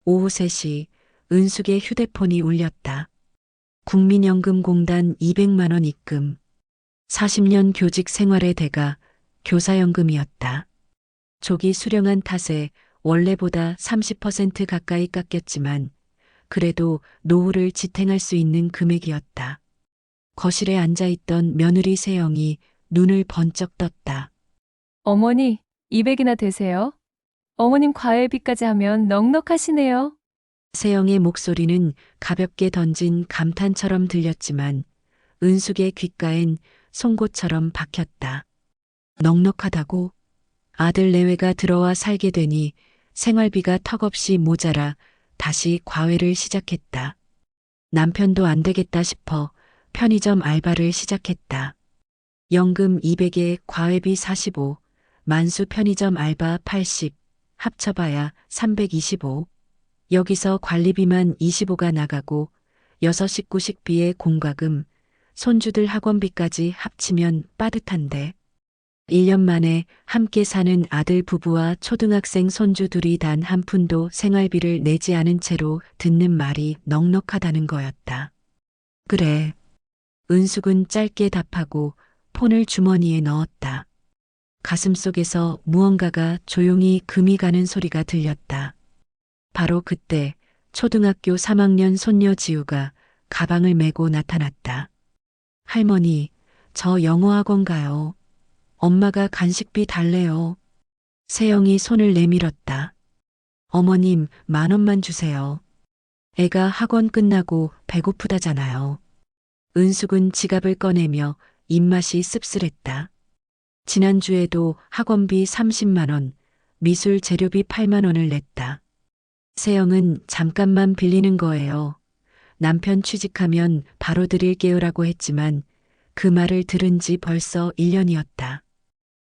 오후 3시 은숙의 휴대폰이 울렸다. 국민연금공단 200만 원 입금. 40년 교직 생활의 대가 교사연금이었다. 조기 수령한 탓에 원래보다 30% 가까이 깎였지만 그래도 노후를 지탱할 수 있는 금액이었다. 거실에 앉아있던 며느리 세영이 눈을 번쩍 떴다. 어머니, 200이나 되세요? 어머님 과외비까지 하면 넉넉하시네요. 세영의 목소리는 가볍게 던진 감탄처럼 들렸지만 은숙의 귓가엔 송곳처럼 박혔다. 넉넉하다고? 아들 내외가 들어와 살게 되니 생활비가 턱없이 모자라 다시 과외를 시작했다. 남편도 안 되겠다 싶어 편의점 알바를 시작했다. 연금 200에 과외비 45, 만수 편의점 알바 80, 합쳐봐야 325. 여기서 관리비만 25가 나가고 6식구 식비에 공과금, 손주들 학원비까지 합치면 빠듯한데. 1년 만에 함께 사는 아들 부부와 초등학생 손주 둘이 단 한 푼도 생활비를 내지 않은 채로 듣는 말이 넉넉하다는 거였다. 그래. 은숙은 짧게 답하고 폰을 주머니에 넣었다. 가슴속에서 무언가가 조용히 금이 가는 소리가 들렸다. 바로 그때 초등학교 3학년 손녀 지우가 가방을 메고 나타났다. 할머니, 저 영어학원 가요. 엄마가 간식비 달래요. 세영이 손을 내밀었다. 어머님, 10,000원만 주세요. 애가 학원 끝나고 배고프다잖아요. 은숙은 지갑을 꺼내며 입맛이 씁쓸했다. 지난주에도 학원비 30만 원, 미술 재료비 8만 원을 냈다. 세영은 잠깐만 빌리는 거예요. 남편 취직하면 바로 드릴게요라고 했지만 그 말을 들은 지 벌써 1년이었다.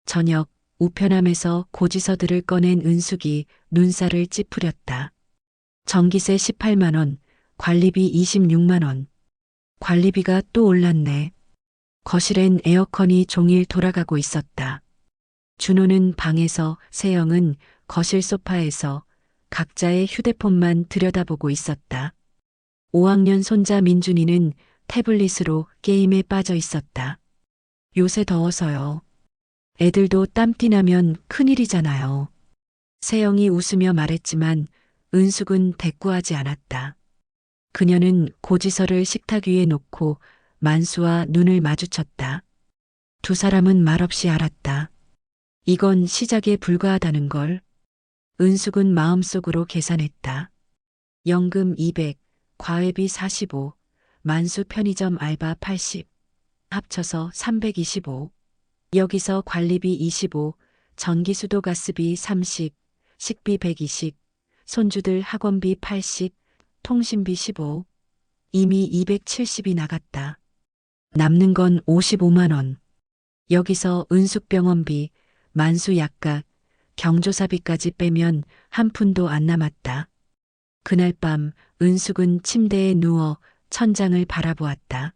저녁 우편함에서 고지서들을 꺼낸 은숙이 눈살을 찌푸렸다. 전기세 18만 원, 관리비 26만 원. 관리비가 또 올랐네. 거실엔 에어컨이 종일 돌아가고 있었다. 준호는 방에서, 세영은 거실 소파에서 각자의 휴대폰만 들여다보고 있었다. 5학년 손자 민준이는 태블릿으로 게임에 빠져 있었다. 요새 더워서요. 애들도 땀띠 나면 큰일이잖아요. 세영이 웃으며 말했지만 은숙은 대꾸하지 않았다. 그녀는 고지서를 식탁 위에 놓고 만수와 눈을 마주쳤다. 두 사람은 말없이 알았다. 이건 시작에 불과하다는 걸. 은숙은 마음속으로 계산했다. 연금 200, 과외비 45, 만수 편의점 알바 80, 합쳐서 325. 여기서 관리비 25, 전기수도 가스비 30, 식비 120, 손주들 학원비 80, 통신비 15. 이미 270이 나갔다. 남는 건 55만 원. 여기서 은숙병원비, 만수 약값, 경조사비까지 빼면 한 푼도 안 남았다. 그날 밤 은숙은 침대에 누워 천장을 바라보았다.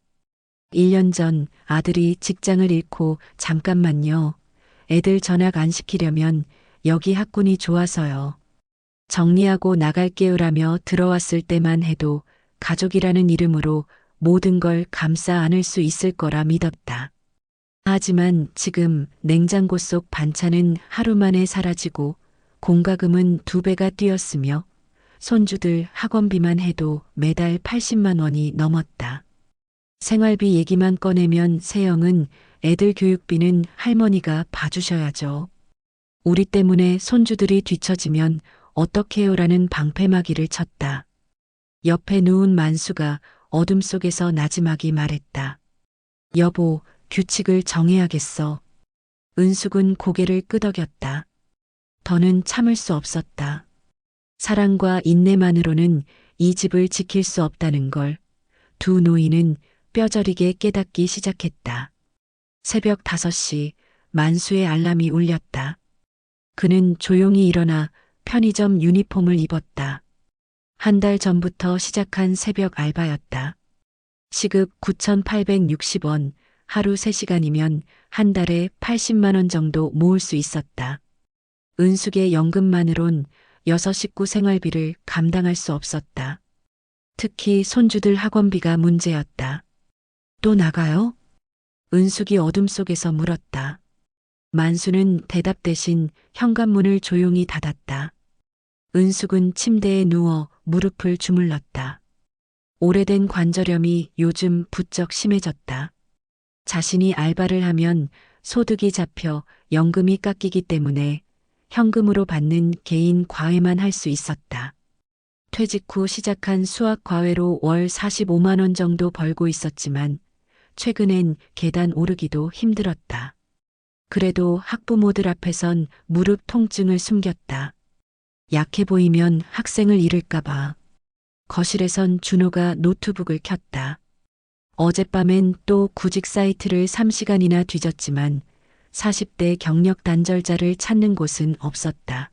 1년 전 아들이 직장을 잃고 잠깐만요. 애들 전학 안 시키려면 여기 학군이 좋아서요. 정리하고 나갈게요라며 들어왔을 때만 해도 가족이라는 이름으로 모든 걸 감싸 안을 수 있을 거라 믿었다. 하지만 지금 냉장고 속 반찬은 하루 만에 사라지고 공과금은 2배가 뛰었으며 손주들 학원비만 해도 매달 80만 원이 넘었다. 생활비 얘기만 꺼내면 세영은 애들 교육비는 할머니가 봐주셔야죠. 우리 때문에 손주들이 뒤처지면 어떡해요라는 방패막이를 쳤다. 옆에 누운 만수가 어둠 속에서 나지막이 말했다. 여보, 규칙을 정해야겠어. 은숙은 고개를 끄덕였다. 더는 참을 수 없었다. 사랑과 인내만으로는 이 집을 지킬 수 없다는 걸 두 노인은 뼈저리게 깨닫기 시작했다. 새벽 5시 만수의 알람이 울렸다. 그는 조용히 일어나 편의점 유니폼을 입었다. 한 달 전부터 시작한 새벽 알바였다. 시급 9,860원, 하루 3시간이면 한 달에 80만 원 정도 모을 수 있었다. 은숙의 연금만으론 여섯 식구 생활비를 감당할 수 없었다. 특히 손주들 학원비가 문제였다. 또 나가요? 은숙이 어둠 속에서 물었다. 만수는 대답 대신 현관문을 조용히 닫았다. 은숙은 침대에 누워 무릎을 주물렀다. 오래된 관절염이 요즘 부쩍 심해졌다. 자신이 알바를 하면 소득이 잡혀 연금이 깎이기 때문에 현금으로 받는 개인 과외만 할 수 있었다. 퇴직 후 시작한 수학 과외로 월 45만 원 정도 벌고 있었지만 최근엔 계단 오르기도 힘들었다. 그래도 학부모들 앞에선 무릎 통증을 숨겼다. 약해 보이면 학생을 잃을까봐. 거실에선 준호가 노트북을 켰다. 어젯밤엔 또 구직 사이트를 3시간이나 뒤졌지만 40대 경력 단절자를 찾는 곳은 없었다.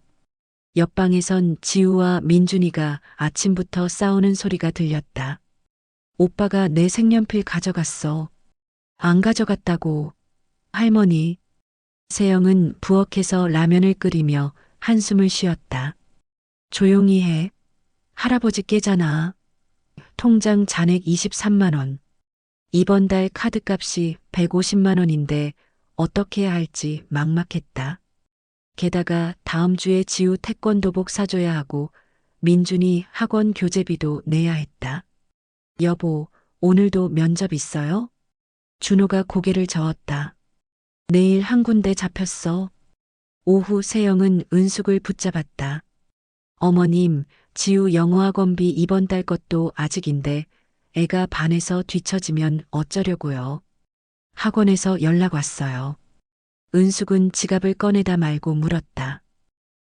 옆방에선 지우와 민준이가 아침부터 싸우는 소리가 들렸다. 오빠가 내 색연필 가져갔어. 안 가져갔다고. 할머니. 세영은 부엌에서 라면을 끓이며 한숨을 쉬었다. 조용히 해. 할아버지 깨잖아. 통장 잔액 23만 원. 이번 달 카드값이 150만 원인데 어떻게 해야 할지 막막했다. 게다가 다음 주에 지우 태권도복 사줘야 하고 민준이 학원 교재비도 내야 했다. 여보, 오늘도 면접 있어요? 준호가 고개를 저었다. 내일 한 군데 잡혔어. 오후 세영은 은숙을 붙잡았다. 어머님, 지우 영어학원비 이번 달 것도 아직인데 애가 반에서 뒤처지면 어쩌려고요. 학원에서 연락 왔어요. 은숙은 지갑을 꺼내다 말고 물었다.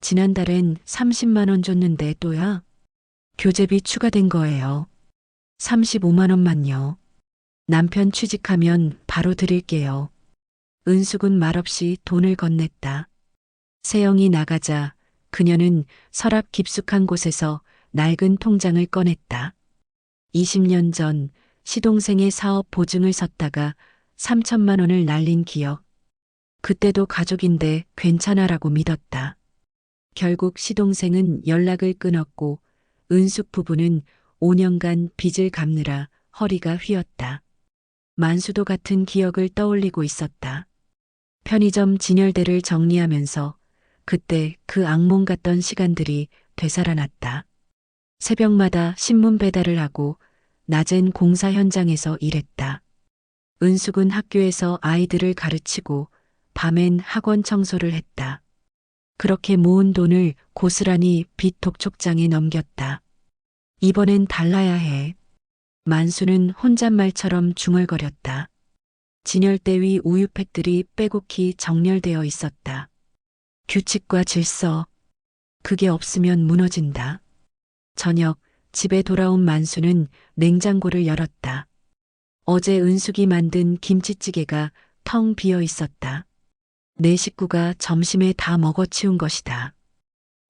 지난달엔 30만 원 줬는데 또야? 교재비 추가된 거예요. 35만 원만요. 남편 취직하면 바로 드릴게요. 은숙은 말없이 돈을 건넸다. 세영이 나가자 그녀는 서랍 깊숙한 곳에서 낡은 통장을 꺼냈다. 20년 전 시동생의 사업 보증을 섰다가 3천만 원을 날린 기억. 그때도 가족인데 괜찮아라고 믿었다. 결국 시동생은 연락을 끊었고 은숙 부부는 5년간 빚을 갚느라 허리가 휘었다. 만수도 같은 기억을 떠올리고 있었다. 편의점 진열대를 정리하면서 그때 그 악몽 같던 시간들이 되살아났다. 새벽마다 신문 배달을 하고 낮엔 공사 현장에서 일했다. 은숙은 학교에서 아이들을 가르치고 밤엔 학원 청소를 했다. 그렇게 모은 돈을 고스란히 빚 독촉장에 넘겼다. 이번엔 달라야 해. 만수는 혼잣말처럼 중얼거렸다. 진열대 위 우유팩들이 빼곡히 정렬되어 있었다. 규칙과 질서. 그게 없으면 무너진다. 저녁 집에 돌아온 만수는 냉장고를 열었다. 어제 은숙이 만든 김치찌개가 텅 비어 있었다. 내 식구가 점심에 다 먹어치운 것이다.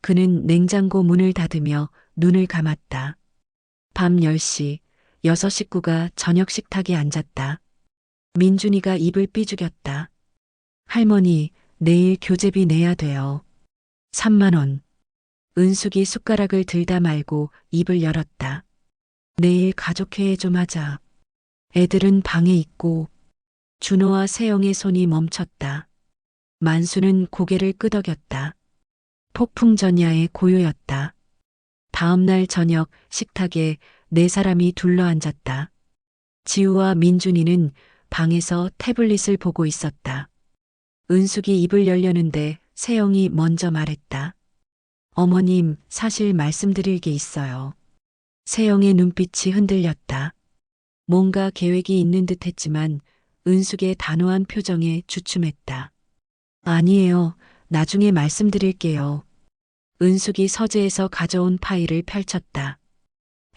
그는 냉장고 문을 닫으며 눈을 감았다. 밤 10시 여섯 식구가 저녁 식탁에 앉았다. 민준이가 입을 삐죽였다. 할머니, 내일 교재비 내야 돼요. 3만 원. 은숙이 숟가락을 들다 말고 입을 열었다. 내일 가족회의 좀 하자. 애들은 방에 있고. 준호와 세영의 손이 멈췄다. 만수는 고개를 끄덕였다. 폭풍전야의 고요였다. 다음 날 저녁 식탁에 네 사람이 둘러앉았다. 지우와 민준이는 방에서 태블릿을 보고 있었다. 은숙이 입을 열려는데 세영이 먼저 말했다. 어머님, 사실 말씀드릴 게 있어요. 세영의 눈빛이 흔들렸다. 뭔가 계획이 있는 듯 했지만 은숙의 단호한 표정에 주춤했다. 아니에요. 나중에 말씀드릴게요. 은숙이 서재에서 가져온 파일을 펼쳤다.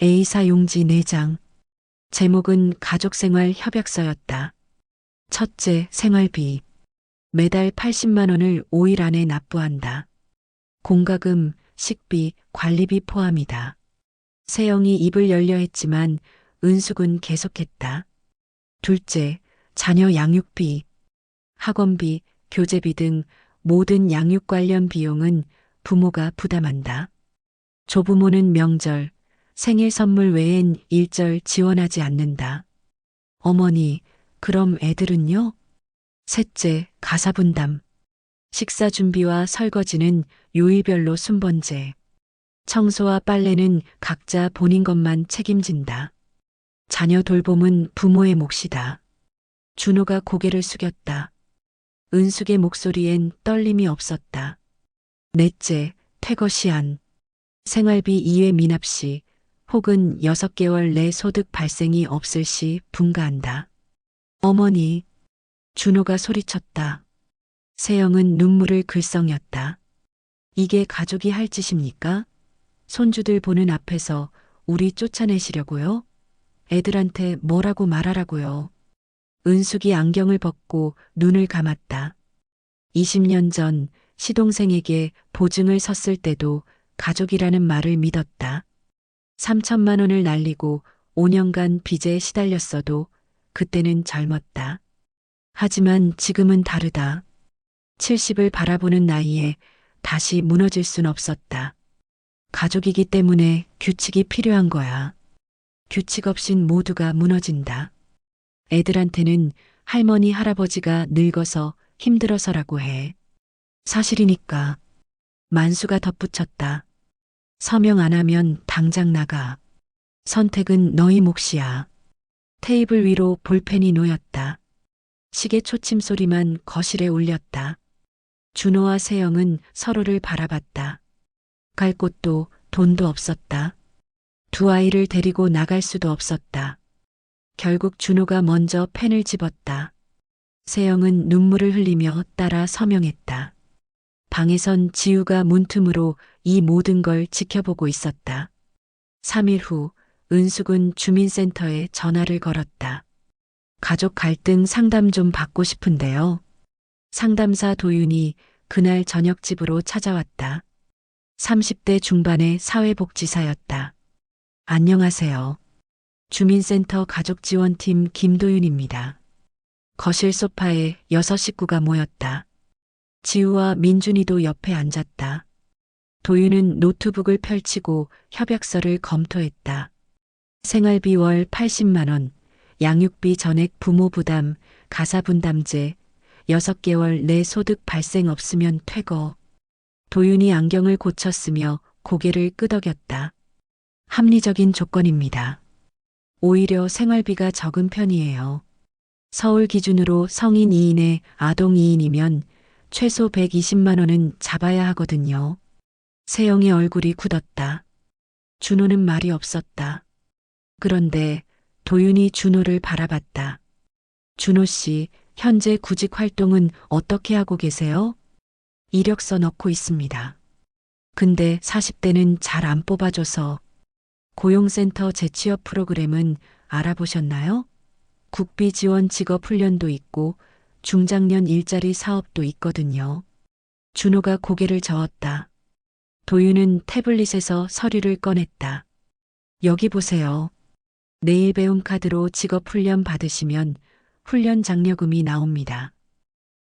A사 용지 4장. 제목은 가족생활 협약서였다. 첫째, 생활비. 매달 80만 원을 5일 안에 납부한다. 공과금, 식비, 관리비 포함이다. 세영이 입을 열려 했지만 은숙은 계속했다. 둘째, 자녀 양육비. 학원비, 교재비 등 모든 양육 관련 비용은 부모가 부담한다. 조부모는 명절, 생일 선물 외엔 일절 지원하지 않는다. 어머니, 그럼 애들은요? 셋째, 가사 분담. 식사 준비와 설거지는 요일별로 순번제. 청소와 빨래는 각자 본인 것만 책임진다. 자녀 돌봄은 부모의 몫이다. 준호가 고개를 숙였다. 은숙의 목소리엔 떨림이 없었다. 넷째, 퇴거 시한. 생활비 이외 미납 시 혹은 6개월 내 소득 발생이 없을 시 분가한다. 어머니, 준호가 소리쳤다. 세영은 눈물을 글썽였다. 이게 가족이 할 짓입니까? 손주들 보는 앞에서 우리 쫓아내시려고요? 애들한테 뭐라고 말하라고요? 은숙이 안경을 벗고 눈을 감았다. 20년 전 시동생에게 보증을 섰을 때도 가족이라는 말을 믿었다. 3천만 원을 날리고 5년간 빚에 시달렸어도 그때는 젊었다. 하지만 지금은 다르다. 70을 바라보는 나이에 다시 무너질 순 없었다. 가족이기 때문에 규칙이 필요한 거야. 규칙 없인 모두가 무너진다. 애들한테는 할머니, 할아버지가 늙어서 힘들어서라고 해. 사실이니까. 만수가 덧붙였다. 서명 안 하면 당장 나가. 선택은 너희 몫이야. 테이블 위로 볼펜이 놓였다. 시계 초침 소리만 거실에 울렸다. 준호와 세영은 서로를 바라봤다. 갈 곳도 돈도 없었다. 두 아이를 데리고 나갈 수도 없었다. 결국 준호가 먼저 펜을 집었다. 세영은 눈물을 흘리며 따라 서명했다. 방에선 지우가 문틈으로 이 모든 걸 지켜보고 있었다. 3일 후 은숙은 주민센터에 전화를 걸었다. 가족 갈등 상담 좀 받고 싶은데요. 상담사 도윤이 그날 저녁 집으로 찾아왔다. 30대 중반의 사회복지사였다. 안녕하세요. 주민센터 가족지원팀 김도윤입니다. 거실 소파에 6식구가 모였다. 지우와 민준이도 옆에 앉았다. 도윤은 노트북을 펼치고 협약서를 검토했다. 생활비 월 80만 원, 양육비 전액 부모 부담, 가사 분담제, 6개월 내 소득 발생 없으면 퇴거. 도윤이 안경을 고쳤으며 고개를 끄덕였다. 합리적인 조건입니다. 오히려 생활비가 적은 편이에요. 서울 기준으로 성인 2인에 아동 2인이면 최소 120만 원은 잡아야 하거든요. 세영의 얼굴이 굳었다. 준호는 말이 없었다. 그런데 도윤이 준호를 바라봤다. 준호 씨, 현재 구직 활동은 어떻게 하고 계세요? 이력서 넣고 있습니다. 근데 40대는 잘 안 뽑아줘서. 고용센터 재취업 프로그램은 알아보셨나요? 국비 지원 직업 훈련도 있고 중장년 일자리 사업도 있거든요. 준호가 고개를 저었다. 도윤은 태블릿에서 서류를 꺼냈다. 여기 보세요. 내일 배움 카드로 직업 훈련 받으시면 훈련 장려금이 나옵니다.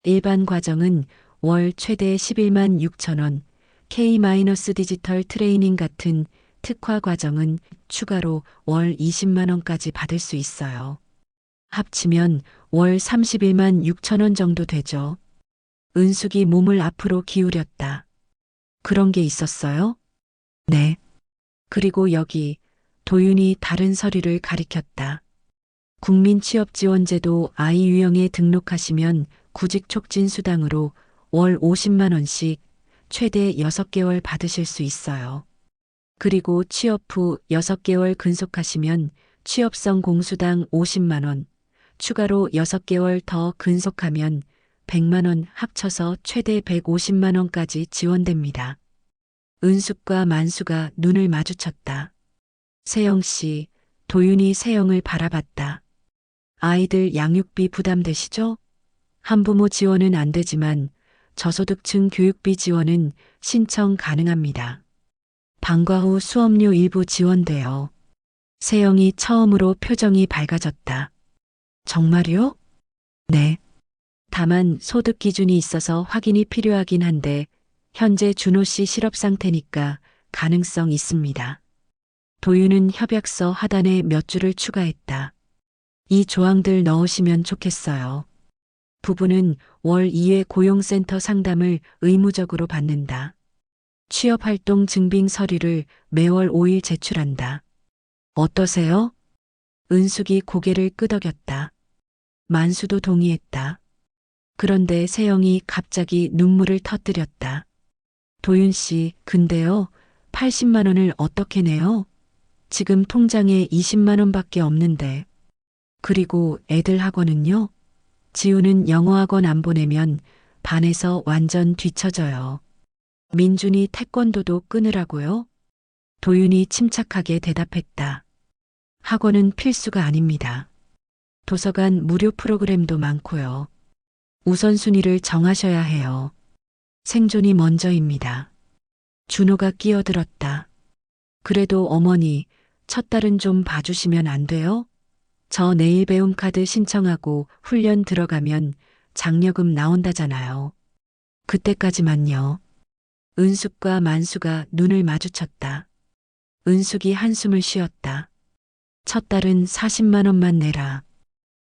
일반 과정은 월 최대 11만 6천 원, K-디지털 트레이닝 같은 특화 과정은 추가로 월 20만 원까지 받을 수 있어요. 합치면 월 31만 6천 원 정도 되죠. 은숙이 몸을 앞으로 기울였다. 그런 게 있었어요? 네. 그리고 여기 도윤이 다른 서류를 가리켰다. 국민취업지원제도 아이 유형에 등록하시면 구직촉진수당으로 월 50만 원씩 최대 6개월 받으실 수 있어요. 그리고 취업 후 6개월 근속하시면 취업성 공수당 50만 원, 추가로 6개월 더 근속하면 100만 원 합쳐서 최대 150만 원까지 지원됩니다. 은숙과 만수가 눈을 마주쳤다. 세영 씨, 도윤이 세영을 바라봤다. 아이들 양육비 부담되시죠? 한부모 지원은 안 되지만 저소득층 교육비 지원은 신청 가능합니다. 방과 후 수업료 일부 지원돼요. 세영이 처음으로 표정이 밝아졌다. 정말요? 네. 다만 소득 기준이 있어서 확인이 필요하긴 한데 현재 준호 씨 실업 상태니까 가능성 있습니다. 도윤은 협약서 하단에 몇 줄을 추가했다. 이 조항들 넣으시면 좋겠어요. 부부는 월 2회 고용센터 상담을 의무적으로 받는다. 취업활동 증빙 서류를 매월 5일 제출한다. 어떠세요? 은숙이 고개를 끄덕였다. 만수도 동의했다. 그런데 세영이 갑자기 눈물을 터뜨렸다. 도윤 씨, 근데요, 80만 원을 어떻게 내요? 지금 통장에 20만 원밖에 없는데. 그리고 애들 학원은요? 지우는 영어학원 안 보내면 반에서 완전 뒤처져요. 민준이 태권도도 끊으라고요? 도윤이 침착하게 대답했다. 학원은 필수가 아닙니다. 도서관 무료 프로그램도 많고요. 우선순위를 정하셔야 해요. 생존이 먼저입니다. 준호가 끼어들었다. 그래도 어머니, 첫 달은 좀 봐주시면 안 돼요? 저 내일 배움 카드 신청하고 훈련 들어가면 장려금 나온다잖아요. 그때까지만요. 은숙과 만수가 눈을 마주쳤다. 은숙이 한숨을 쉬었다. 첫 달은 40만 원만 내라.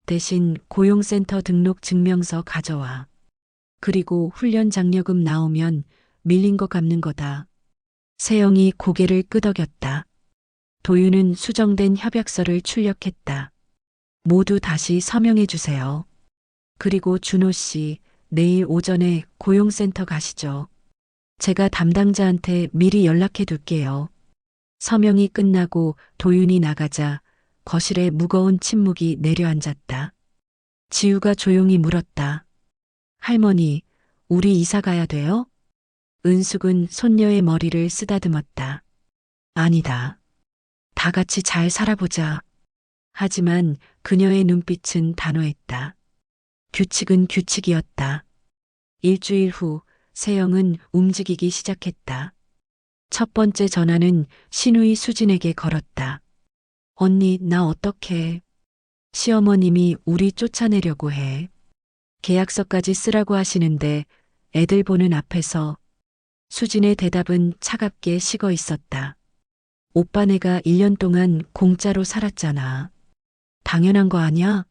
대신 고용센터 등록 증명서 가져와. 그리고 훈련 장려금 나오면 밀린 거 갚는 거다. 세영이 고개를 끄덕였다. 도윤은 수정된 협약서를 출력했다. 모두 다시 서명해 주세요. 그리고 준호 씨, 내일 오전에 고용센터 가시죠. 제가 담당자한테 미리 연락해 둘게요. 서명이 끝나고 도윤이 나가자 거실에 무거운 침묵이 내려앉았다. 지우가 조용히 물었다. 할머니, 우리 이사 가야 돼요? 은숙은 손녀의 머리를 쓰다듬었다. 아니다. 다 같이 잘 살아보자. 하지만 그녀의 눈빛은 단호했다. 규칙은 규칙이었다. 일주일 후 세영은 움직이기 시작했다. 첫 번째 전화는 신우이 수진에게 걸었다. 언니, 나 어떡해. 시어머님이 우리 쫓아내려고 해. 계약서까지 쓰라고 하시는데 애들 보는 앞에서. 수진의 대답은 차갑게 식어 있었다. 오빠 내가 1년 동안 공짜로 살았잖아. 당연한 거 아냐?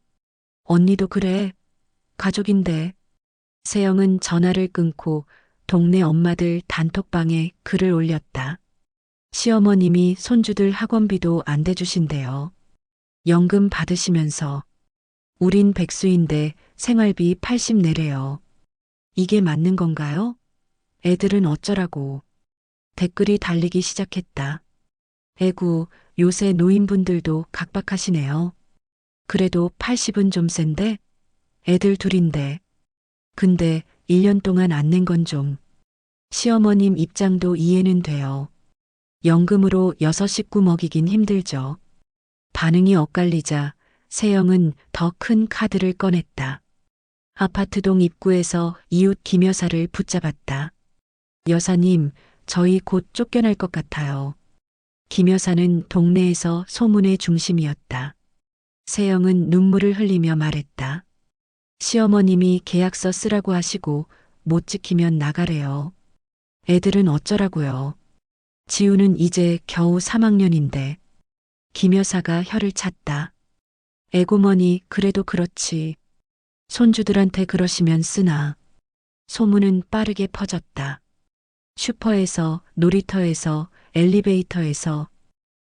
언니도 그래. 가족인데. 세영은 전화를 끊고 동네 엄마들 단톡방에 글을 올렸다. 시어머님이 손주들 학원비도 안 대주신대요. 연금 받으시면서. 우린 백수인데 생활비 80 내래요. 이게 맞는 건가요? 애들은 어쩌라고. 댓글이 달리기 시작했다. 에구, 요새 노인분들도 각박하시네요. 그래도 80은 좀 센데? 애들 둘인데. 근데 1년 동안 안 낸 건 좀. 시어머님 입장도 이해는 돼요. 연금으로 6식구 먹이긴 힘들죠. 반응이 엇갈리자 세영은 더 큰 카드를 꺼냈다. 아파트동 입구에서 이웃 김 여사를 붙잡았다. 여사님, 저희 곧 쫓겨날 것 같아요. 김 여사는 동네에서 소문의 중심이었다. 세영은 눈물을 흘리며 말했다. 시어머님이 계약서 쓰라고 하시고 못 지키면 나가래요. 애들은 어쩌라고요. 지우는 이제 겨우 3학년인데. 김 여사가 혀를 찼다. 애고머니, 그래도 그렇지. 손주들한테 그러시면 쓰나. 소문은 빠르게 퍼졌다. 슈퍼에서, 놀이터에서, 엘리베이터에서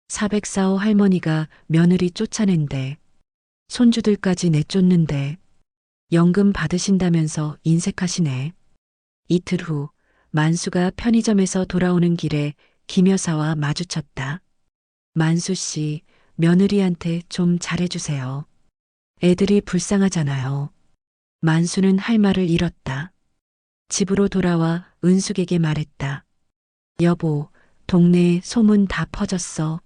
404호 할머니가 며느리 쫓아낸대. 손주들까지 내쫓는데. 연금 받으신다면서 인색하시네. 이틀 후 만수가 편의점에서 돌아오는 길에 김 여사와 마주쳤다. 만수 씨, 며느리한테 좀 잘해주세요. 애들이 불쌍하잖아요. 만수는 할 말을 잃었다. 집으로 돌아와 은숙에게 말했다. 여보, 동네에 소문 다 퍼졌어.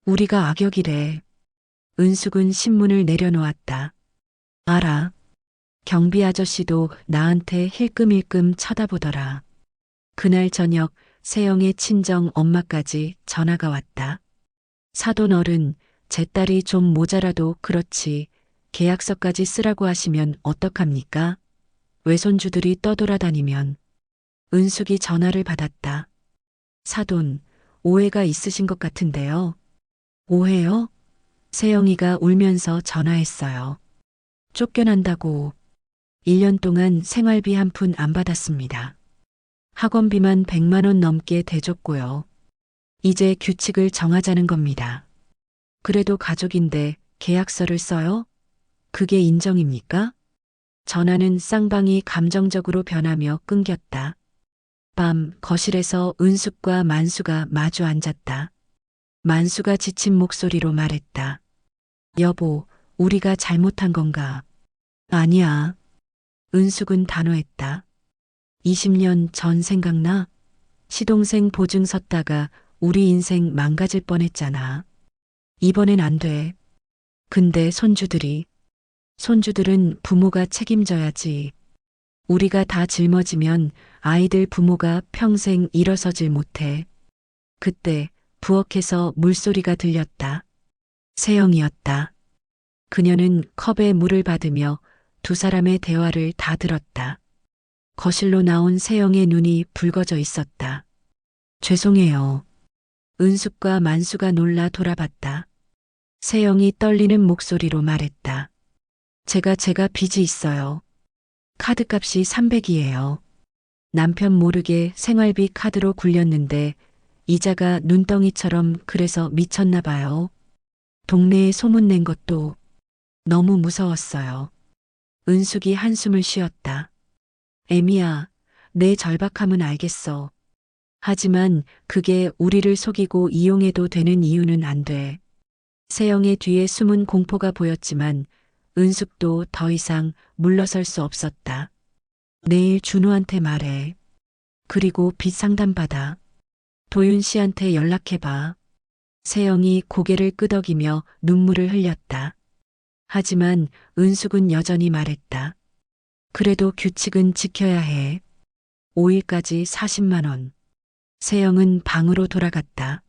우리가 악역이래. 은숙은 신문을 내려놓았다. 알아. 경비 아저씨도 나한테 힐끔힐끔 쳐다보더라. 그날 저녁 세영의 친정 엄마까지 전화가 왔다. 사돈 어른, 제 딸이 좀 모자라도 그렇지 계약서까지 쓰라고 하시면 어떡합니까? 외손주들이 떠돌아다니면. 은숙이 전화를 받았다. 사돈, 오해가 있으신 것 같은데요. 오해요? 세영이가 울면서 전화했어요. 쫓겨난다고 1년 동안 생활비 한 푼 안 받았습니다. 학원비만 100만 원 넘게 대줬고요. 이제 규칙을 정하자는 겁니다. 그래도 가족인데 계약서를 써요? 그게 인정입니까? 전화는 쌍방이 감정적으로 변하며 끊겼다. 밤 거실에서 은숙과 만수가 마주 앉았다. 만수가 지친 목소리로 말했다. 여보, 우리가 잘못한 건가? 아니야. 은숙은 단호했다. 20년 전 생각나? 시동생 보증 섰다가 우리 인생 망가질 뻔했잖아. 이번엔 안 돼. 근데 손주들은 부모가 책임져야지. 우리가 다 짊어지면 아이들 부모가 평생 일어서질 못해. 그때 부엌에서 물소리가 들렸다. 세영이었다. 그녀는 컵에 물을 받으며 두 사람의 대화를 다 들었다. 거실로 나온 세영의 눈이 붉어져 있었다. 죄송해요. 은숙과 만수가 놀라 돌아봤다. 세영이 떨리는 목소리로 말했다. 제가 빚이 있어요. 카드값이 300이에요. 남편 모르게 생활비 카드로 굴렸는데 이자가 눈덩이처럼 그래서 미쳤나 봐요. 동네에 소문낸 것도 너무 무서웠어요. 은숙이 한숨을 쉬었다. 애미야, 내 절박함은 알겠어. 하지만 그게 우리를 속이고 이용해도 되는 이유는 안 돼. 세영의 뒤에 숨은 공포가 보였지만 은숙도 더 이상 물러설 수 없었다. 내일 준호한테 말해. 그리고 빚 상담 받아. 도윤 씨한테 연락해봐. 세영이 고개를 끄덕이며 눈물을 흘렸다. 하지만 은숙은 여전히 말했다. 그래도 규칙은 지켜야 해. 5일까지 40만 원. 세영은 방으로 돌아갔다.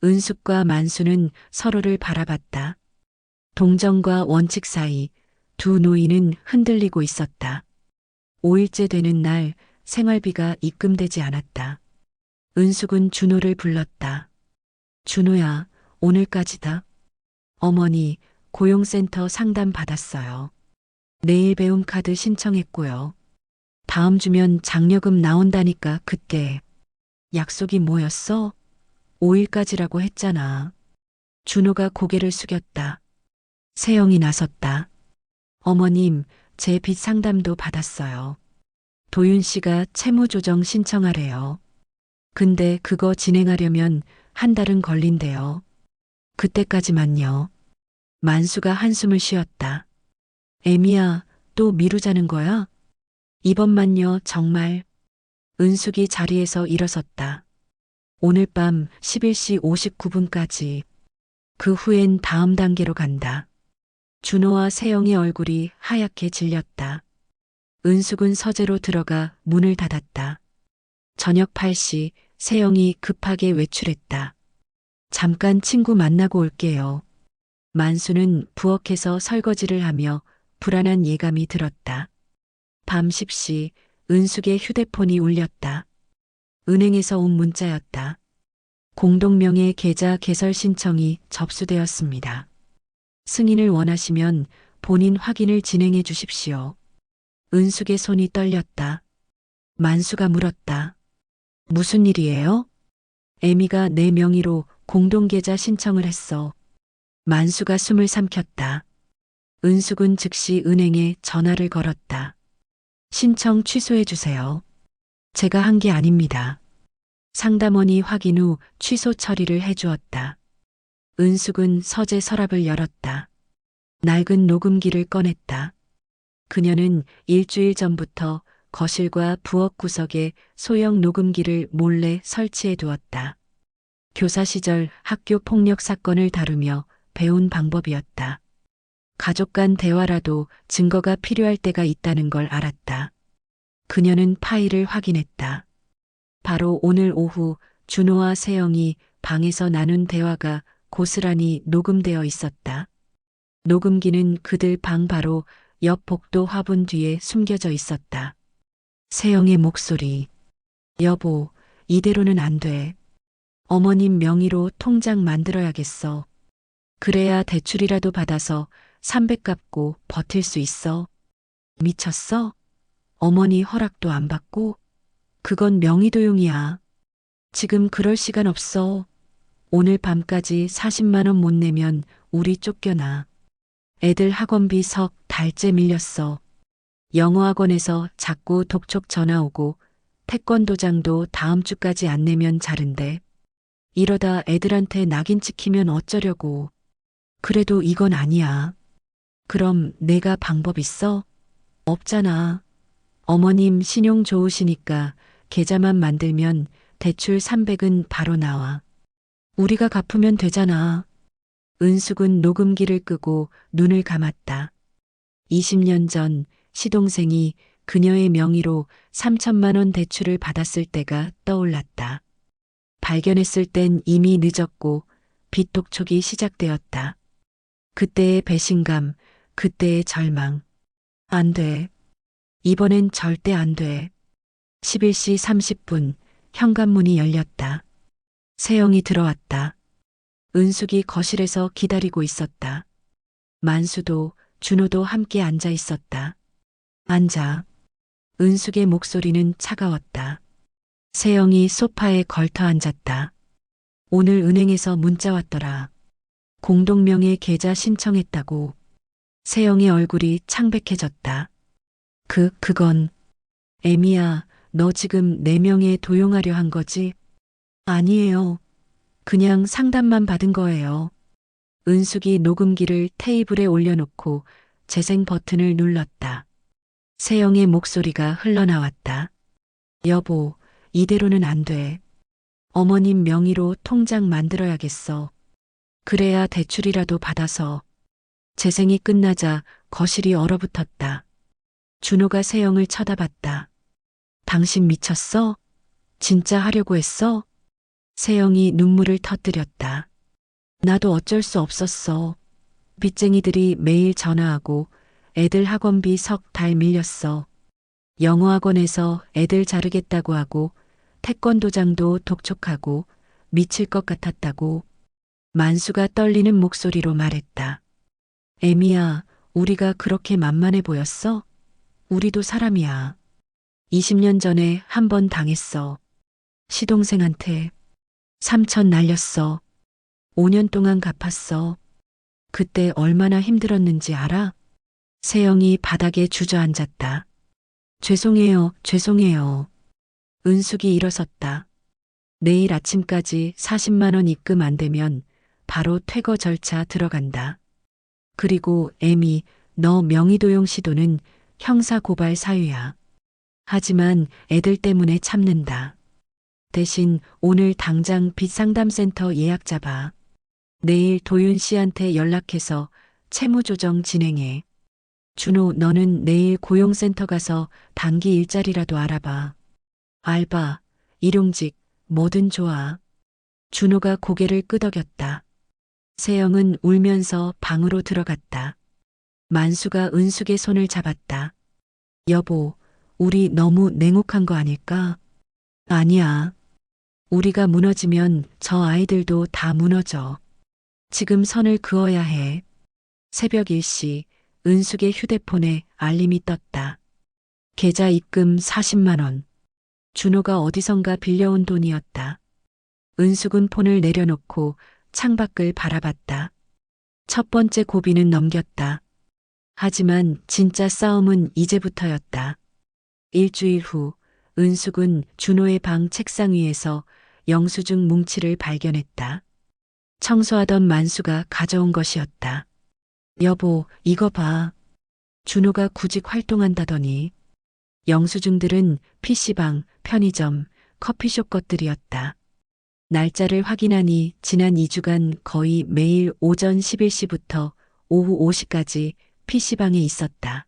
은숙과 만수는 서로를 바라봤다. 동정과 원칙 사이 두 노인은 흔들리고 있었다. 5일째 되는 날 생활비가 입금되지 않았다. 은숙은 준호를 불렀다. 준호야, 오늘까지다. 어머니, 고용센터 상담 받았어요. 내일 배움 카드 신청했고요. 다음 주면 장려금 나온다니까 그때. 약속이 뭐였어? 5일까지라고 했잖아. 준호가 고개를 숙였다. 세영이 나섰다. 어머님, 제 빚 상담도 받았어요. 도윤 씨가 채무조정 신청하래요. 근데 그거 진행하려면 한 달은 걸린대요. 그때까지만요. 만수가 한숨을 쉬었다. 애미야, 또 미루자는 거야? 이번만요, 정말. 은숙이 자리에서 일어섰다. 오늘 밤 11시 59분까지. 그 후엔 다음 단계로 간다. 준호와 세영의 얼굴이 하얗게 질렸다. 은숙은 서재로 들어가 문을 닫았다. 저녁 8시 세영이 급하게 외출했다. 잠깐 친구 만나고 올게요. 만수는 부엌에서 설거지를 하며 불안한 예감이 들었다. 밤 10시 은숙의 휴대폰이 울렸다. 은행에서 온 문자였다. 공동명의 계좌 개설 신청이 접수되었습니다. 승인을 원하시면 본인 확인을 진행해 주십시오. 은숙의 손이 떨렸다. 만수가 물었다. 무슨 일이에요? 애미가 내 명의로 공동계좌 신청을 했어. 만수가 숨을 삼켰다. 은숙은 즉시 은행에 전화를 걸었다. 신청 취소해 주세요. 제가 한 게 아닙니다. 상담원이 확인 후 취소 처리를 해주었다. 은숙은 서재 서랍을 열었다. 낡은 녹음기를 꺼냈다. 그녀는 일주일 전부터 거실과 부엌 구석에 소형 녹음기를 몰래 설치해 두었다. 교사 시절 학교 폭력 사건을 다루며 배운 방법이었다. 가족 간 대화라도 증거가 필요할 때가 있다는 걸 알았다. 그녀는 파일을 확인했다. 바로 오늘 오후 준호와 세영이 방에서 나눈 대화가 고스란히 녹음되어 있었다. 녹음기는 그들 방 바로 옆 복도 화분 뒤에 숨겨져 있었다. 세영의 목소리. 여보, 이대로는 안 돼. 어머님 명의로 통장 만들어야겠어. 그래야 대출이라도 받아서 300 갚고 버틸 수 있어. 미쳤어? 어머니 허락도 안 받고? 그건 명의도용이야. 지금 그럴 시간 없어. 오늘 밤까지 40만 원 못 내면 우리 쫓겨나. 애들 학원비 석 달째 밀렸어. 영어학원에서 자꾸 독촉 전화 오고 태권도장도 다음 주까지 안 내면 자른대. 이러다 애들한테 낙인 찍히면 어쩌려고. 그래도 이건 아니야. 그럼 내가 방법 있어? 없잖아. 어머님 신용 좋으시니까 계좌만 만들면 대출 300은 바로 나와. 우리가 갚으면 되잖아. 은숙은 녹음기를 끄고 눈을 감았다. 20년 전 시동생이 그녀의 명의로 3천만 원 대출을 받았을 때가 떠올랐다. 발견했을 땐 이미 늦었고 빚 독촉이 시작되었다. 그때의 배신감, 그때의 절망. 안 돼. 이번엔 절대 안 돼. 11시 30분 현관문이 열렸다. 세영이 들어왔다. 은숙이 거실에서 기다리고 있었다. 만수도 준호도 함께 앉아 있었다. 앉아. 은숙의 목소리는 차가웠다. 세영이 소파에 걸터 앉았다. 오늘 은행에서 문자 왔더라. 공동명의 계좌 신청했다고. 세영의 얼굴이 창백해졌다. 그건. 애미야, 너 지금 내 명에 도용하려 한 거지? 아니에요. 그냥 상담만 받은 거예요. 은숙이 녹음기를 테이블에 올려놓고 재생 버튼을 눌렀다. 세영의 목소리가 흘러나왔다. 여보, 이대로는 안 돼. 어머님 명의로 통장 만들어야겠어. 그래야 대출이라도 받아서. 재생이 끝나자 거실이 얼어붙었다. 준호가 세영을 쳐다봤다. 당신 미쳤어? 진짜 하려고 했어? 세영이 눈물을 터뜨렸다. 나도 어쩔 수 없었어. 빚쟁이들이 매일 전화하고 애들 학원비 석 달 밀렸어. 영어학원에서 애들 자르겠다고 하고 태권도장도 독촉하고 미칠 것 같았다고. 만수가 떨리는 목소리로 말했다. 애미야, 우리가 그렇게 만만해 보였어? 우리도 사람이야. 20년 전에 한 번 당했어. 시동생한테 3천 날렸어. 5년 동안 갚았어. 그때 얼마나 힘들었는지 알아? 세영이 바닥에 주저앉았다. 죄송해요. 은숙이 일어섰다. 내일 아침까지 40만 원 입금 안 되면 바로 퇴거 절차 들어간다. 그리고 애미, 너 명의도용 시도는 형사고발 사유야. 하지만 애들 때문에 참는다. 대신 오늘 당장 빚상담센터 예약 잡아. 내일 도윤 씨한테 연락해서 채무조정 진행해. 준호, 너는 내일 고용센터 가서 단기 일자리라도 알아봐. 알바, 일용직, 뭐든 좋아. 준호가 고개를 끄덕였다. 세영은 울면서 방으로 들어갔다. 만수가 은숙의 손을 잡았다. 여보, 우리 너무 냉혹한 거 아닐까? 아니야. 우리가 무너지면 저 아이들도 다 무너져. 지금 선을 그어야 해. 새벽 1시 은숙의 휴대폰에 알림이 떴다. 계좌 입금 40만 원. 준호가 어디선가 빌려온 돈이었다. 은숙은 폰을 내려놓고 창밖을 바라봤다. 첫 번째 고비는 넘겼다. 하지만 진짜 싸움은 이제부터였다. 일주일 후 은숙은 준호의 방 책상 위에서 영수증 뭉치를 발견했다. 청소하던 만수가 가져온 것이었다. 여보, 이거 봐. 준호가 구직 활동한다더니. 영수증들은 PC방, 편의점, 커피숍 것들이었다. 날짜를 확인하니 지난 2주간 거의 매일 오전 11시부터 오후 5시까지 PC방에 있었다.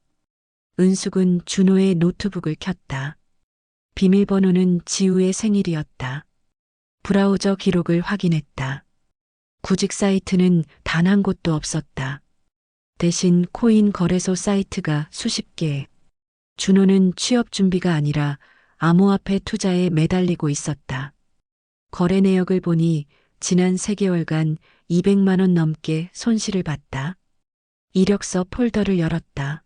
은숙은 준호의 노트북을 켰다. 비밀번호는 지우의 생일이었다. 브라우저 기록을 확인했다. 구직 사이트는 단 한 곳도 없었다. 대신 코인 거래소 사이트가 수십 개. 준호는 취업 준비가 아니라 암호화폐 투자에 매달리고 있었다. 거래 내역을 보니 지난 3개월간 200만 원 넘게 손실을 봤다. 이력서 폴더를 열었다.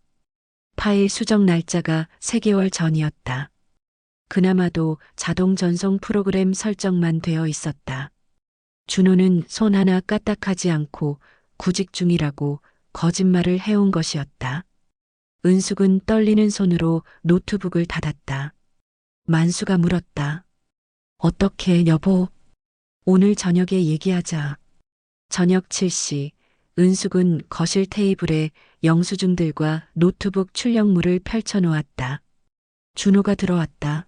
파일 수정 날짜가 3개월 전이었다. 그나마도 자동 전송 프로그램 설정만 되어 있었다. 준호는 손 하나 까딱하지 않고 구직 중이라고 거짓말을 해온 것이었다. 은숙은 떨리는 손으로 노트북을 닫았다. 만수가 물었다. 어떻게 여보? 오늘 저녁에 얘기하자. 저녁 7시 은숙은 거실 테이블에 영수증들과 노트북 출력물을 펼쳐놓았다. 준호가 들어왔다.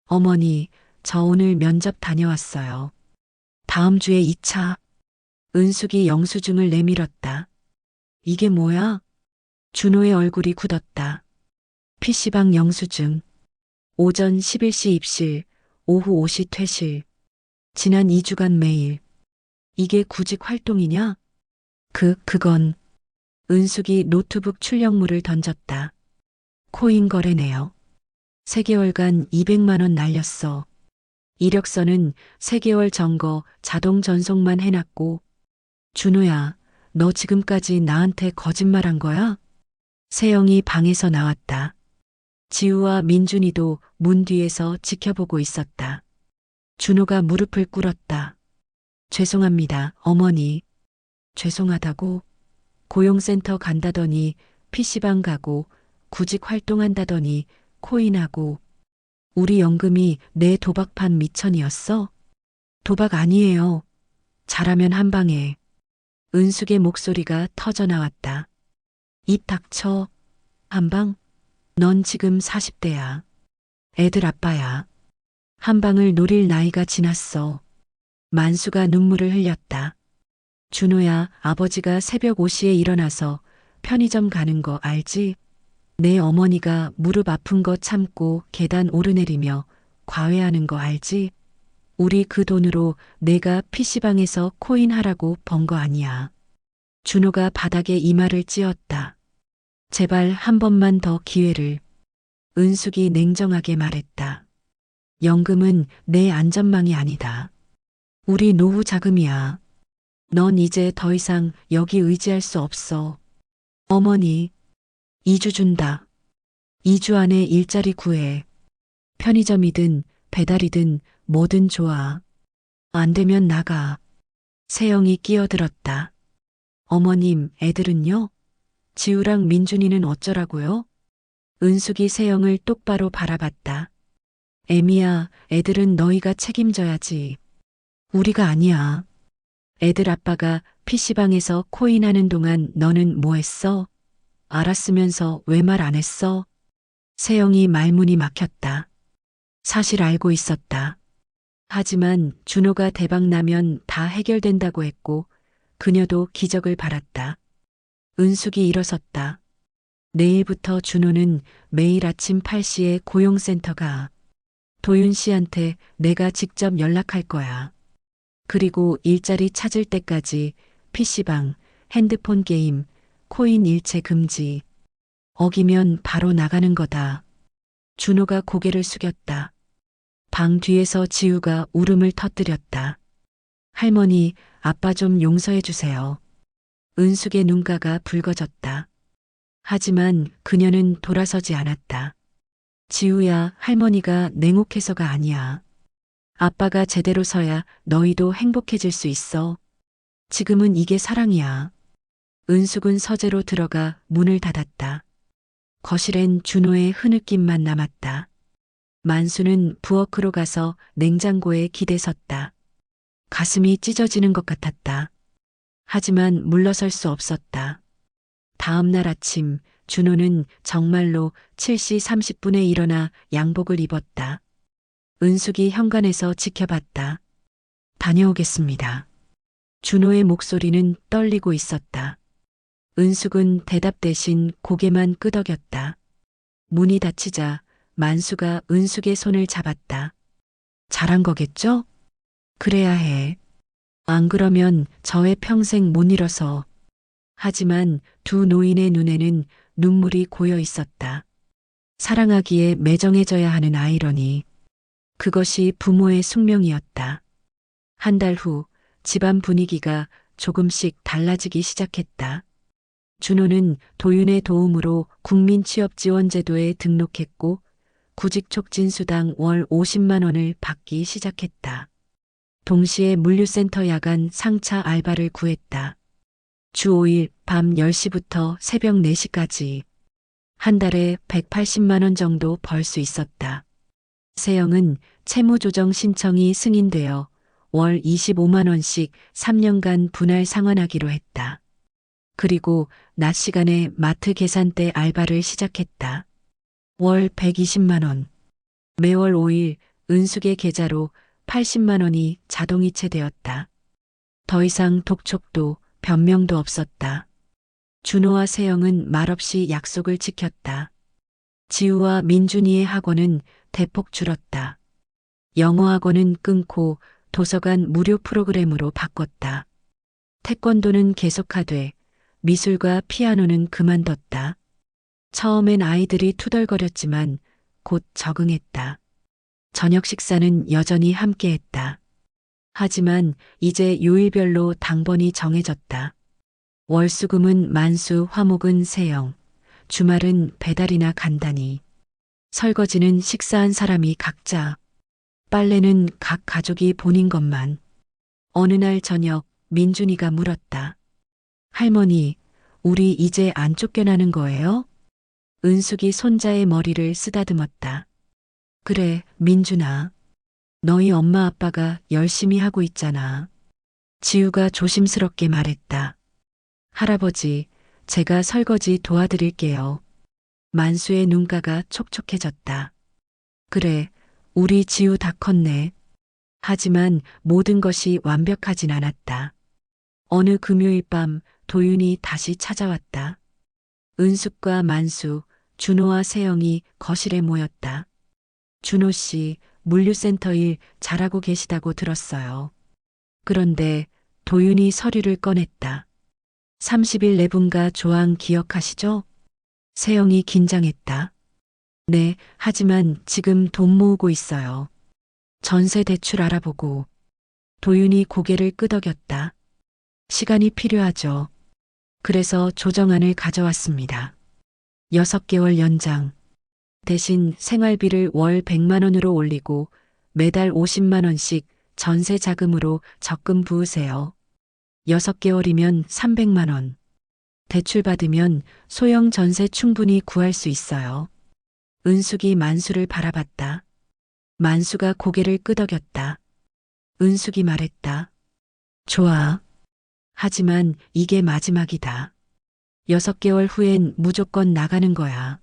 어머니, 저 오늘 면접 다녀왔어요. 다음 주에 2차. 은숙이 영수증을 내밀었다. 이게 뭐야? 준호의 얼굴이 굳었다. PC방 영수증. 오전 11시 입실, 오후 5시 퇴실. 지난 2주간 매일. 이게 구직 활동이냐? 그건. 은숙이 노트북 출력물을 던졌다. 코인 거래네요. 3개월간 200만 원 날렸어. 이력서는 3개월 전거 자동 전송만 해놨고. 준호야, 너 지금까지 나한테 거짓말한 거야? 세영이 방에서 나왔다. 지우와 민준이도 문 뒤에서 지켜보고 있었다. 준호가 무릎을 꿇었다. 죄송합니다, 어머니. 죄송하다고? 고용센터 간다더니 PC방 가고 구직 활동한다더니 코인하고. 우리 연금이 내 도박판 미천이었어? 도박 아니에요. 잘하면 한 방에. 은숙의 목소리가 터져 나왔다. 입 닥쳐. 한 방? 넌 지금 40대야. 애들 아빠야. 한 방을 노릴 나이가 지났어. 만수가 눈물을 흘렸다. 준호야, 아버지가 새벽 5시에 일어나서 편의점 가는 거 알지? 내 어머니가 무릎 아픈 거 참고 계단 오르내리며 과외하는 거 알지? 우리 그 돈으로 내가 PC방에서 코인 하라고 번 거 아니야. 준호가 바닥에 이마를 찧었다. 제발 한 번만 더 기회를. 은숙이 냉정하게 말했다. 연금은 내 안전망이 아니다. 우리 노후 자금이야. 넌 이제 더 이상 여기 의지할 수 없어. 어머니, 2주 준다. 2주 안에 일자리 구해. 편의점이든 배달이든 뭐든 좋아. 안 되면 나가. 세영이 끼어들었다. 어머님, 애들은요? 지우랑 민준이는 어쩌라고요? 은숙이 세영을 똑바로 바라봤다. 애미야, 애들은 너희가 책임져야지. 우리가 아니야. 애들 아빠가 PC방에서 코인하는 동안 너는 뭐 했어? 알았으면서 왜 말 안 했어? 세영이 말문이 막혔다. 사실 알고 있었다. 하지만 준호가 대박 나면 다 해결된다고 했고 그녀도 기적을 바랐다. 은숙이 일어섰다. 내일부터 준호는 매일 아침 8시에 고용센터 가. 도윤 씨한테 내가 직접 연락할 거야. 그리고 일자리 찾을 때까지 PC방, 핸드폰 게임, 코인 일체 금지. 어기면 바로 나가는 거다. 준호가 고개를 숙였다. 방 뒤에서 지우가 울음을 터뜨렸다. 할머니, 아빠 좀 용서해 주세요. 은숙의 눈가가 붉어졌다. 하지만 그녀는 돌아서지 않았다. 지우야, 할머니가 냉혹해서가 아니야. 아빠가 제대로 서야 너희도 행복해질 수 있어. 지금은 이게 사랑이야. 은숙은 서재로 들어가 문을 닫았다. 거실엔 준호의 흐느낌만 남았다. 만수는 부엌으로 가서 냉장고에 기대섰다. 가슴이 찢어지는 것 같았다. 하지만 물러설 수 없었다. 다음 날 아침 준호는 정말로 7시 30분에 일어나 양복을 입었다. 은숙이 현관에서 지켜봤다. 다녀오겠습니다. 준호의 목소리는 떨리고 있었다. 은숙은 대답 대신 고개만 끄덕였다. 문이 닫히자 만수가 은숙의 손을 잡았다. 잘한 거겠죠? 그래야 해. 안 그러면 저의 평생 못 잃어서. 하지만 두 노인의 눈에는 눈물이 고여 있었다. 사랑하기에 매정해져야 하는 아이러니. 그것이 부모의 숙명이었다. 한 달 후 집안 분위기가 조금씩 달라지기 시작했다. 준호는 도윤의 도움으로 국민취업지원제도에 등록했고 구직촉진수당 월 50만 원을 받기 시작했다. 동시에 물류센터 야간 상차 알바를 구했다. 주 5일 밤 10시부터 새벽 4시까지 한 달에 180만 원 정도 벌 수 있었다. 세영은 채무조정 신청이 승인되어 월 25만 원씩 3년간 분할 상환하기로 했다. 그리고 낮 시간에 마트 계산대 알바를 시작했다. 월 120만 원. 매월 5일 은숙의 계좌로 80만 원이 자동이체되었다. 더 이상 독촉도 변명도 없었다. 준호와 세영은 말없이 약속을 지켰다. 지우와 민준이의 학원은 대폭 줄었다. 영어 학원은 끊고 도서관 무료 프로그램으로 바꿨다. 태권도는 계속하되 미술과 피아노는 그만뒀다. 처음엔 아이들이 투덜거렸지만 곧 적응했다. 저녁 식사는 여전히 함께했다. 하지만 이제 요일별로 당번이 정해졌다. 월수금은 만수, 화목은 세영, 주말은 배달이나 간단히. 설거지는 식사한 사람이 각자. 빨래는 각 가족이 본인 것만. 어느 날 저녁 민준이가 물었다. 할머니, 우리 이제 안 쫓겨나는 거예요? 은숙이 손자의 머리를 쓰다듬었다. 그래, 민준아. 너희 엄마 아빠가 열심히 하고 있잖아. 지우가 조심스럽게 말했다. 할아버지, 제가 설거지 도와드릴게요. 만수의 눈가가 촉촉해졌다. 그래, 우리 지우 다 컸네. 하지만 모든 것이 완벽하진 않았다. 어느 금요일 밤 도윤이 다시 찾아왔다. 은숙과 만수, 준호와 세영이 거실에 모였다. 준호 씨, 물류센터 일 잘하고 계시다고 들었어요. 그런데 도윤이 서류를 꺼냈다. 30일 내분가 조항 기억하시죠? 세영이 긴장했다. 네, 하지만 지금 돈 모으고 있어요. 전세 대출 알아보고. 도윤이 고개를 끄덕였다. 시간이 필요하죠. 그래서 조정안을 가져왔습니다. 6개월 연장. 대신 생활비를 월 100만 원으로 올리고 매달 50만 원씩 전세 자금으로 적금 부으세요. 6개월이면 300만 원. 대출 받으면 소형 전세 충분히 구할 수 있어요. 은숙이 만수를 바라봤다. 만수가 고개를 끄덕였다. 은숙이 말했다. 좋아. 하지만 이게 마지막이다. 6개월 후엔 무조건 나가는 거야.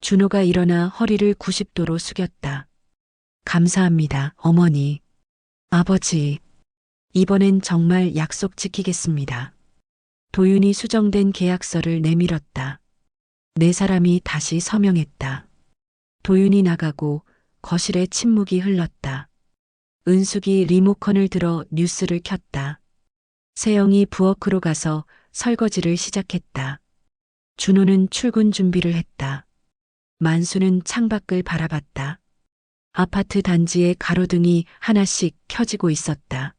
준호가 일어나 허리를 90도로 숙였다. 감사합니다, 어머니. 아버지. 이번엔 정말 약속 지키겠습니다. 도윤이 수정된 계약서를 내밀었다. 네 사람이 다시 서명했다. 도윤이 나가고 거실에 침묵이 흘렀다. 은숙이 리모컨을 들어 뉴스를 켰다. 세영이 부엌으로 가서 설거지를 시작했다. 준호는 출근 준비를 했다. 만수는 창밖을 바라봤다. 아파트 단지의 가로등이 하나씩 켜지고 있었다.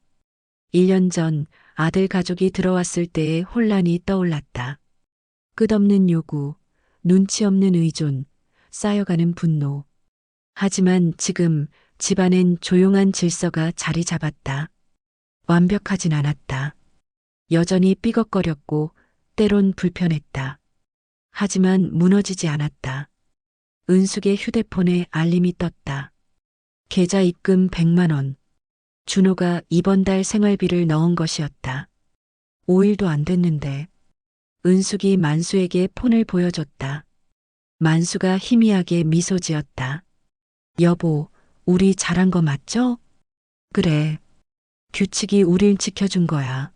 1년 전 아들 가족이 들어왔을 때의 혼란이 떠올랐다. 끝없는 요구, 눈치 없는 의존, 쌓여가는 분노. 하지만 지금 집안엔 조용한 질서가 자리 잡았다. 완벽하진 않았다. 여전히 삐걱거렸고 때론 불편했다. 하지만 무너지지 않았다. 은숙의 휴대폰에 알림이 떴다. 계좌 입금 100만 원. 준호가 이번 달 생활비를 넣은 것이었다. 5일도 안 됐는데. 은숙이 만수에게 폰을 보여줬다. 만수가 희미하게 미소 지었다. 여보, 우리 잘한 거 맞죠? 그래. 규칙이 우릴 지켜준 거야.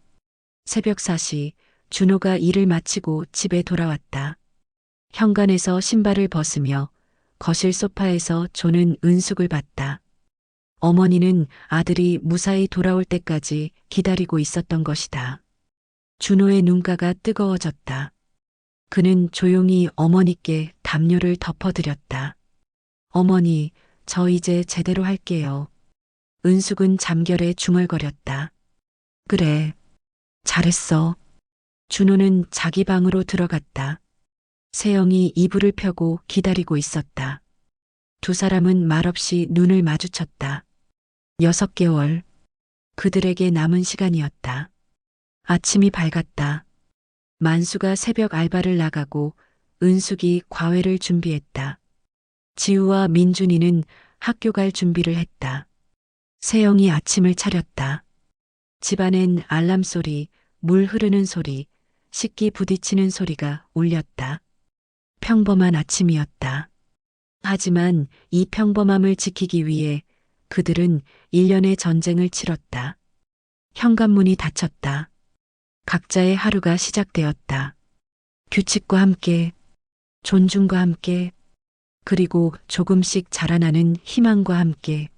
새벽 4시 준호가 일을 마치고 집에 돌아왔다. 현관에서 신발을 벗으며 거실 소파에서 조는 은숙을 봤다. 어머니는 아들이 무사히 돌아올 때까지 기다리고 있었던 것이다. 준호의 눈가가 뜨거워졌다. 그는 조용히 어머니께 담요를 덮어드렸다. 어머니, 저 이제 제대로 할게요. 은숙은 잠결에 중얼거렸다. 그래, 잘했어. 준호는 자기 방으로 들어갔다. 세영이 이불을 펴고 기다리고 있었다. 두 사람은 말없이 눈을 마주쳤다. 6개월. 그들에게 남은 시간이었다. 아침이 밝았다. 만수가 새벽 알바를 나가고 은숙이 과외를 준비했다. 지우와 민준이는 학교 갈 준비를 했다. 세영이 아침을 차렸다. 집안엔 알람 소리, 물 흐르는 소리, 식기 부딪히는 소리가 울렸다. 평범한 아침이었다. 하지만 이 평범함을 지키기 위해 그들은 1년의 전쟁을 치렀다. 현관문이 닫혔다. 각자의 하루가 시작되었다. 규칙과 함께, 존중과 함께, 그리고 조금씩 자라나는 희망과 함께.